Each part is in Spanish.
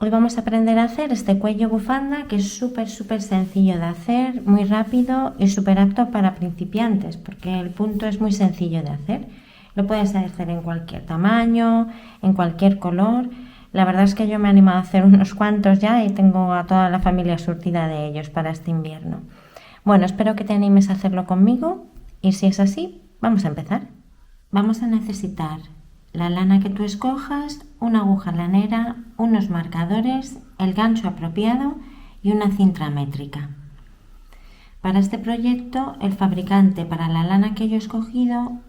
Hoy vamos a aprender a hacer este cuello bufanda que es súper sencillo de hacer, muy rápido y súper apto para principiantes porque el punto es muy sencillo de hacer. Lo puedes hacer en cualquier tamaño, en cualquier color. La verdad es que yo me he animado a hacer unos cuantos ya y tengo a toda la familia surtida de ellos para este invierno. Bueno, espero que te animes a hacerlo conmigo y si es así, vamos a empezar. Vamos a necesitar la lana que tú escojas, una aguja lanera, unos marcadores, el gancho apropiado y una cinta métrica. Para este proyecto, el fabricante para la lana que yo he escogido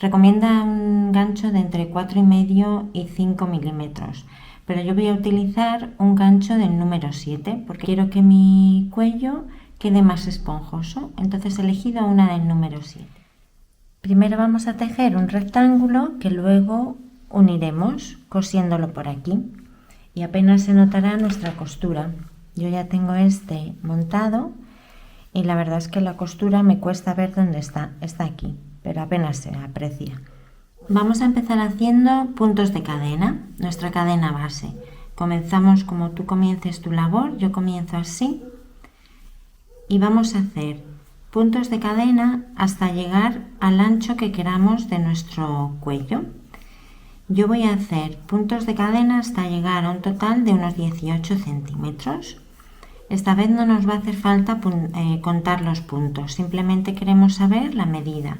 recomienda un gancho de entre 4,5 y 5 milímetros, pero yo voy a utilizar un gancho del número 7 porque quiero que mi cuello quede más esponjoso, entonces he elegido una del número 7. Primero vamos a tejer un rectángulo que luego uniremos cosiéndolo por aquí y apenas se notará nuestra costura. Yo ya tengo este montado y la verdad es que la costura me cuesta ver dónde está aquí, pero apenas se aprecia. Vamos a empezar haciendo puntos de cadena, nuestra cadena base. Comenzamos como tú comiences tu labor, yo comienzo así y vamos a hacer puntos de cadena hasta llegar al ancho que queramos de nuestro cuello. Yo voy a hacer puntos de cadena hasta llegar a un total de unos 18 centímetros. Esta vez no nos va a hacer falta contar los puntos, simplemente queremos saber la medida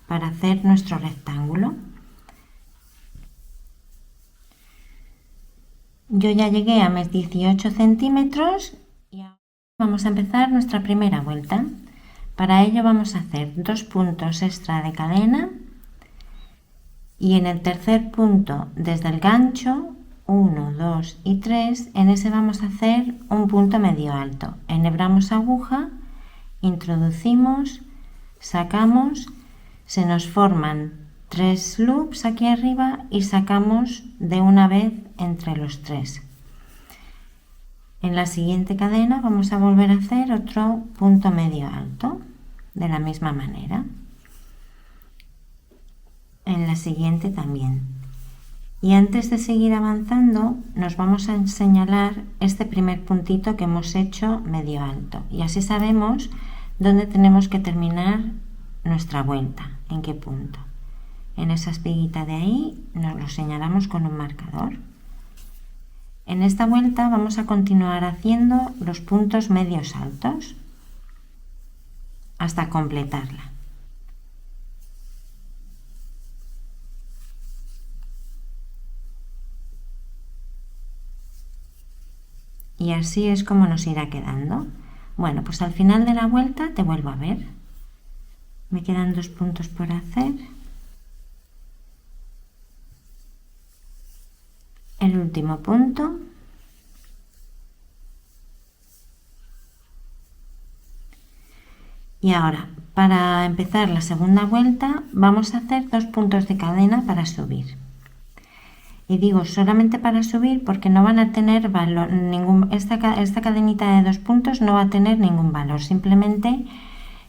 para hacer nuestro rectángulo. Yo ya llegué a mis 18 centímetros y ahora vamos a empezar nuestra primera vuelta. Para ello vamos a hacer 2 puntos extra de cadena y en el tercer punto desde el gancho 1, 2 y 3, en ese vamos a hacer un punto medio alto. Enhebramos aguja, introducimos, sacamos, se nos forman 3 loops aquí arriba y sacamos de una vez entre los 3. En la siguiente cadena vamos a volver a hacer otro punto medio alto de la misma manera. En la siguiente también. Y antes de seguir avanzando nos vamos a señalar este primer puntito que hemos hecho medio alto y así sabemos dónde tenemos que terminar nuestra vuelta, en qué punto. En esa espiguita de ahí nos lo señalamos con un marcador. En esta vuelta vamos a continuar haciendo los puntos medios altos hasta completarla. Y así es como nos irá quedando. Bueno, pues al final de la vuelta te vuelvo a ver. Me quedan 2 puntos por hacer. El último punto. Y ahora, para empezar la segunda vuelta, vamos a hacer 2 puntos de cadena para subir. Y digo solamente para subir porque no van a tener valor, esta cadenita de 2 puntos no va a tener ningún valor, simplemente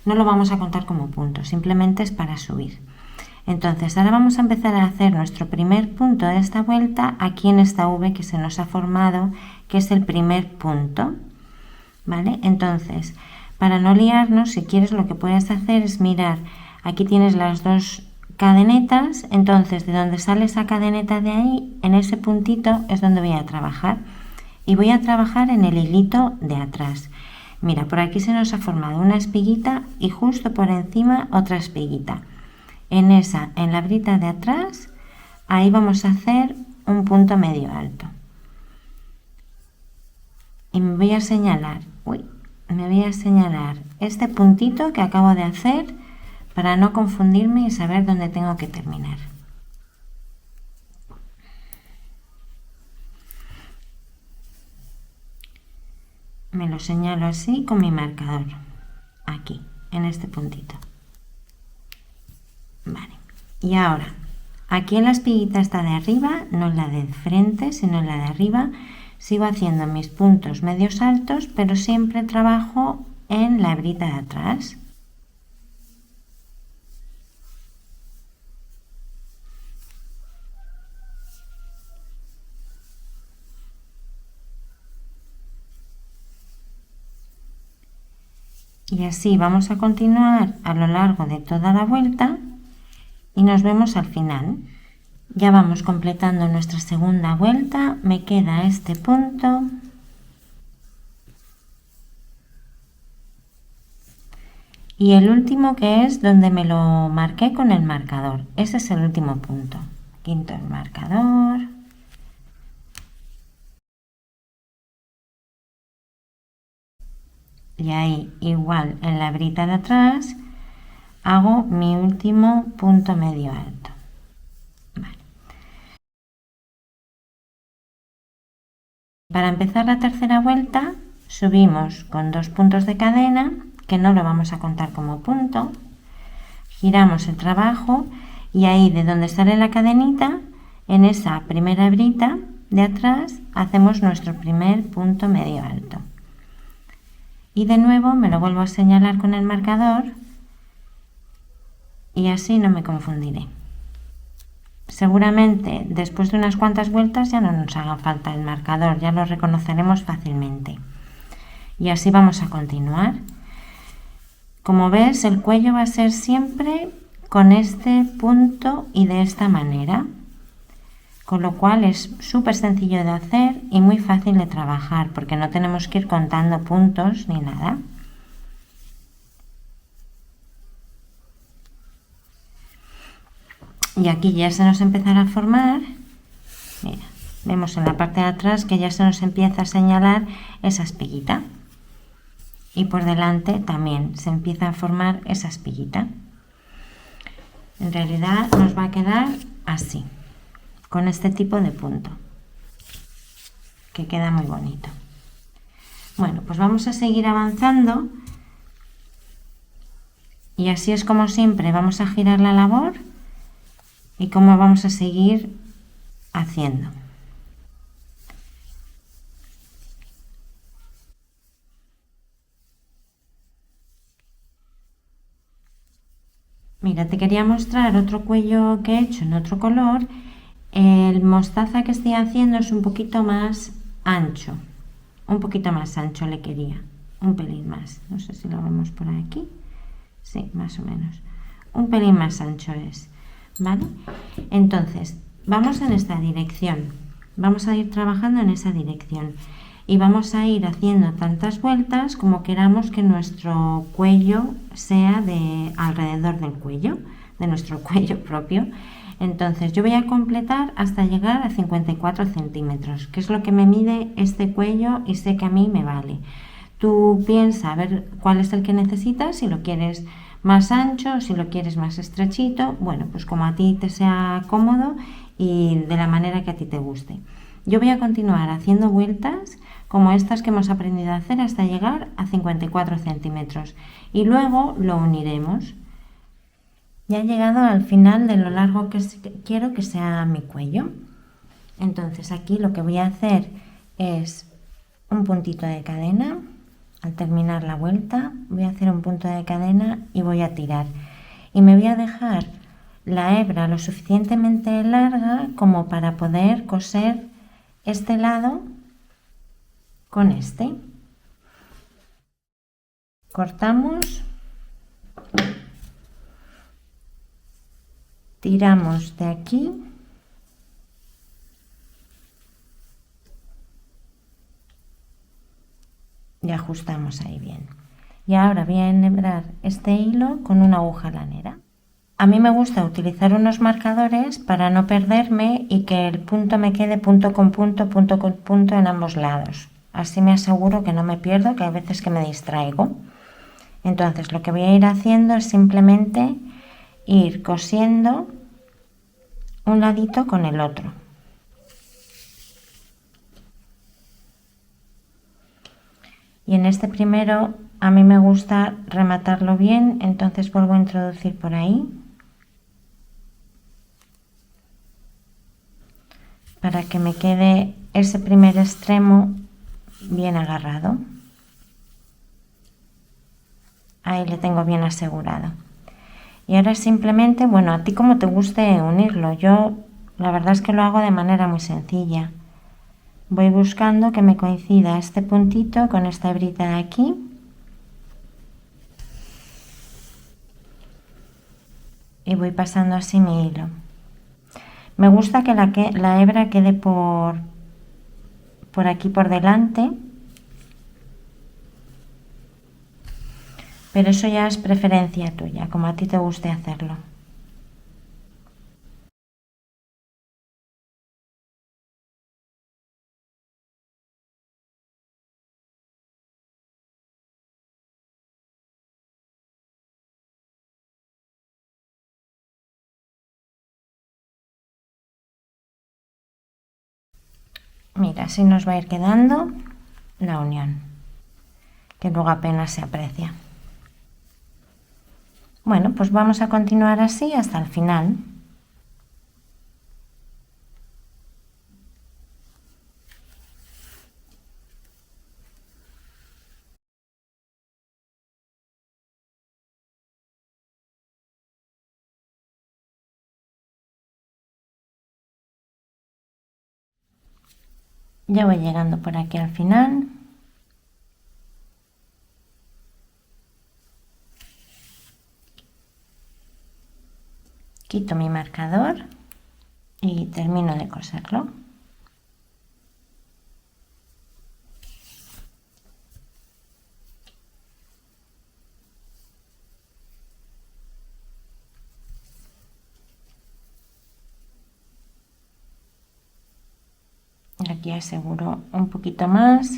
no lo vamos a contar como punto, simplemente es para subir. Entonces ahora vamos a empezar a hacer nuestro primer punto de esta vuelta aquí en esta V que se nos ha formado, que es el primer punto, ¿vale? Entonces, para no liarnos, si quieres lo que puedes hacer es mirar, aquí tienes las 2 cadenetas, entonces de donde sale esa cadeneta de ahí, en ese puntito es donde voy a trabajar y voy a trabajar en el hilito de atrás. Mira, por aquí se nos ha formado una espiguita y justo por encima otra espiguita. En la brita de atrás, ahí vamos a hacer un punto medio alto. Y me voy a señalar este puntito que acabo de hacer para no confundirme y saber dónde tengo que terminar. Me lo señalo así con mi marcador, aquí, en este puntito. Vale, y ahora, aquí en la espiguita esta de arriba, no en la de frente, sino en la de arriba, sigo haciendo mis puntos medios altos, pero siempre trabajo en la hebrita de atrás. Y así vamos a continuar a lo largo de toda la vuelta y nos vemos al final. Ya vamos completando nuestra segunda vuelta, me queda este punto y el último, que es donde me lo marqué con el marcador. Ese es el último punto. Quinto el marcador. Y ahí, igual en la hebrita de atrás, hago mi último punto medio alto. Vale. Para empezar la tercera vuelta, subimos con 2 puntos de cadena, que no lo vamos a contar como punto. Giramos el trabajo y ahí, de donde sale la cadenita, en esa primera hebrita de atrás, hacemos nuestro primer punto medio alto. Y de nuevo me lo vuelvo a señalar con el marcador y así no me confundiré. Seguramente después de unas cuantas vueltas ya no nos haga falta el marcador, ya lo reconoceremos fácilmente. Y así vamos a continuar. Como ves, el cuello va a ser siempre con este punto y de esta manera, con lo cual es súper sencillo de hacer y muy fácil de trabajar, porque no tenemos que ir contando puntos ni nada. Y aquí ya se nos empezará a formar, mira, vemos en la parte de atrás que ya se nos empieza a señalar esa espiguita. Y por delante también se empieza a formar esa espiguita. En realidad nos va a quedar así, con este tipo de punto, que queda muy bonito. Bueno, pues vamos a seguir avanzando y así es como siempre vamos a girar la labor y cómo vamos a seguir haciendo. Mira, te quería mostrar otro cuello que he hecho en otro color. El mostaza que estoy haciendo es un poquito más ancho. Un poquito más ancho le quería. Un pelín más. No sé si lo vemos por aquí. Sí, más o menos. Un pelín más ancho es. ¿Vale? Entonces, vamos en esta dirección. Vamos a ir trabajando en esa dirección. Y vamos a ir haciendo tantas vueltas como queramos que nuestro cuello sea de alrededor del cuello, de nuestro cuello propio. Entonces yo voy a completar hasta llegar a 54 centímetros, que es lo que me mide este cuello y sé que a mí me vale. Tú piensa a ver cuál es el que necesitas, si lo quieres más ancho, si lo quieres más estrechito, bueno, pues como a ti te sea cómodo y de la manera que a ti te guste. Yo voy a continuar haciendo vueltas como estas que hemos aprendido a hacer hasta llegar a 54 centímetros y luego lo uniremos. Ya he llegado al final de lo largo que quiero que sea mi cuello. Entonces aquí lo que voy a hacer es un puntito de cadena. Al terminar la vuelta voy a hacer un punto de cadena y voy a tirar. Y me voy a dejar la hebra lo suficientemente larga como para poder coser este lado con este. Cortamos, tiramos de aquí y ajustamos ahí bien. Y ahora voy a enhebrar este hilo con una aguja lanera. A mí me gusta utilizar unos marcadores para no perderme y que el punto me quede punto con punto en ambos lados. Así me aseguro que no me pierdo, que hay veces que me distraigo. Entonces lo que voy a ir haciendo es simplemente ir cosiendo un ladito con el otro. Y en este primero a mí me gusta rematarlo bien, entonces vuelvo a introducir por ahí para que me quede ese primer extremo bien agarrado. Ahí le tengo bien asegurado. Y ahora simplemente, bueno, a ti como te guste unirlo. Yo la verdad es que lo hago de manera muy sencilla. Voy buscando que me coincida este puntito con esta hebrita de aquí. y voy pasando así mi hilo. Me gusta que la hebra quede por aquí por delante, pero eso ya es preferencia tuya, como a ti te guste hacerlo. Mira, así nos va a ir quedando la unión, que luego apenas se aprecia. Bueno, pues vamos a continuar así hasta el final. Ya voy llegando por aquí al final. Quito mi marcador y termino de coserlo. Aquí aseguro un poquito más.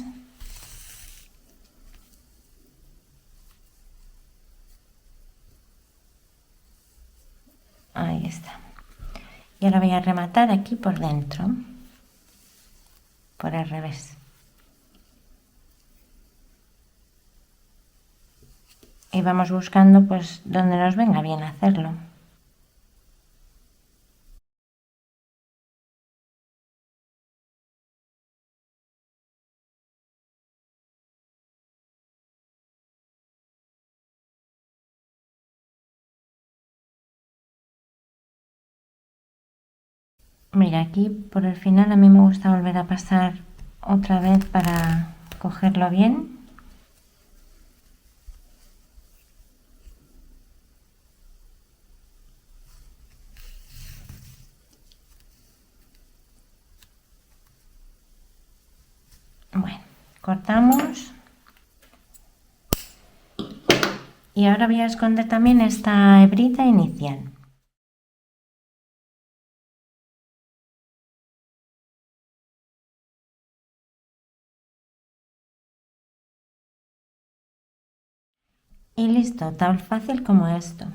Ahí está. Y ahora voy a rematar aquí por dentro, por el revés. Y vamos buscando pues donde nos venga bien hacerlo. Mira, aquí por el final a mí me gusta volver a pasar otra vez para cogerlo bien. Bueno, cortamos. Y ahora voy a esconder también esta hebrita inicial. Y listo, tan fácil como esto.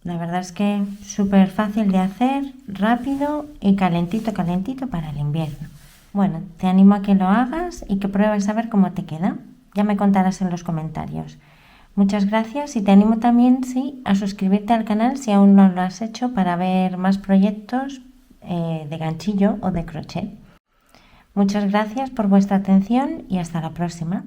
La verdad es que súper fácil de hacer, rápido y calentito, calentito para el invierno. Bueno, te animo a que lo hagas y que pruebes a ver cómo te queda. Ya me contarás en los comentarios. Muchas gracias y te animo también, sí, a suscribirte al canal si aún no lo has hecho para ver más proyectos de ganchillo o de crochet. Muchas gracias por vuestra atención y hasta la próxima.